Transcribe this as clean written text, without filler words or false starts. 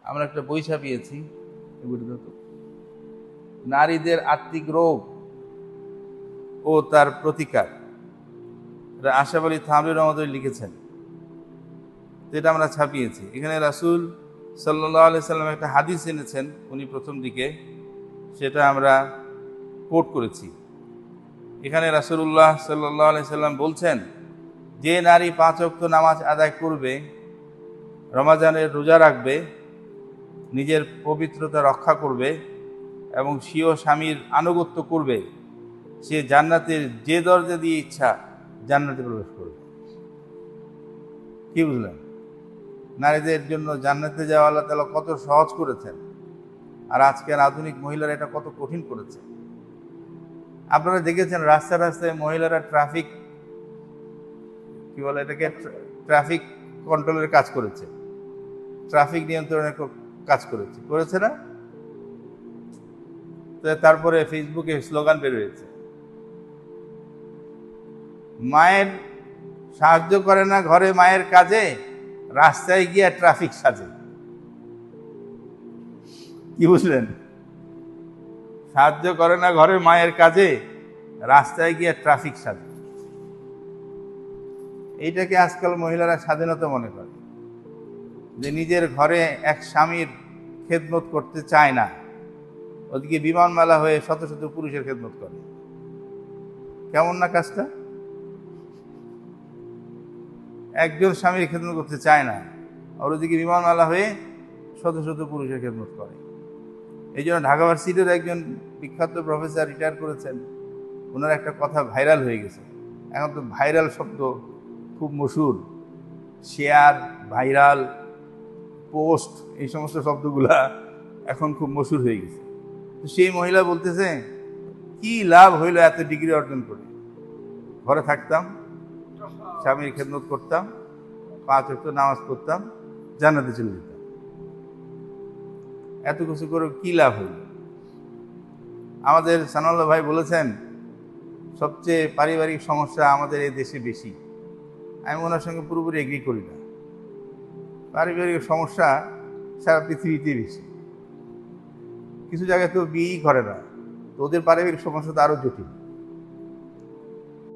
আমরা একটা বই ছাপিয়েছি, নারীদের আর্থিক রোগ ও তার প্রতিকার। আশরাফ আলী থানভী রহমতুল্লাহ লিখেছেন, যেটা আমরা ছাপিয়েছি। এখানে রাসূল সাল্লাল্লাহু আলাইহি সাল্লাম একটা হাদিস এনেছেন উনি প্রথম দিকে, সেটা আমরা কোট করেছি। এখানে রাসূলুল্লাহ সাল্লাল্লাহু আলাইহি সাল্লাম বলছেন, যে নারী 5 ওয়াক্ত নামাজ আদায় করবে, রমজানের রোজা রাখবে, নিজের পবিত্রতা রক্ষা করবে এবং স্বীয় স্বামীর আনুগত্য করবে, সে জান্নাতের যে দরজা দিয়ে ইচ্ছা জান্নাতে প্রবেশ করবে। কি বুঝলেন? নারীদের জন্য জান্নাতে যাওয়া আল্লাহ তাআলা কত সহজ করেছেন, আর আজকের আধুনিক মহিলারা এটা কত কঠিন করেছে। আপনারা দেখেছেন রাস্তায় রাস্তায় মহিলারা ট্রাফিক ট্রাফিক কন্ট্রোলের কাজ করেছে, ট্রাফিক নিয়ন্ত্রণের কাজ করেছে না? তারপরে ফেসবুকে স্লোগান বের হয়েছে, মায়ের সাহায্য করে না ঘরে মায়ের কাজে, রাস্তায় গিয়ে ট্রাফিক সাজে। কি বুঝলেন? সাহায্য করে না ঘরে মায়ের কাজে, রাস্তায় গিয়ে ট্রাফিক সাজে। এইটাকে আজকাল মহিলারা স্বাধীনতা মনে করে, যে নিজের ঘরে এক স্বামীর খেদমত করতে চায় না, ওদিকে বিমানমেলা হয়ে শত শত পুরুষের খেদমত করে। কেমন না কাজটা? একজন স্বামীর খেদমত করতে চায় না, আর ওদিকে বিমানমেলা হয়ে শত শত পুরুষের খেদমত করে। এই জন্য ঢাকা ভার্সিটির একজন বিখ্যাত প্রফেসর রিটায়ার করেছেন, ওনার একটা কথা ভাইরাল হয়ে গেছে। এখন তো ভাইরাল শব্দ খুব মশহুর, শেয়ার, ভাইরাল, পোস্ট, এই সমস্ত শব্দগুলা এখন খুব মশহুর হয়ে গেছে। তো সেই মহিলা বলতেছে, কি লাভ হইল এত ডিগ্রি অর্জন করে? ঘরে থাকতাম, স্বামীর খেদমত করতাম, 5 ওয়াক্ত নামাজ পড়তাম, জান্নাতে চলে যেতাম। এত কিছু করে কি লাভ হইল? আমাদের সানাউল্লাহ ভাই বলেছেন, সবচেয়ে পারিবারিক সমস্যা আমাদের এই দেশে বেশি। আমি ওনার সঙ্গে পুরোপুরি এগ্রি করি না। পারিবারিক সমস্যা সারা পৃথিবীতে বেশি। কিছু জায়গায় তো বিয়েই করে না, তো ওদের পারিবারিক সমস্যা তো আরও জটিল।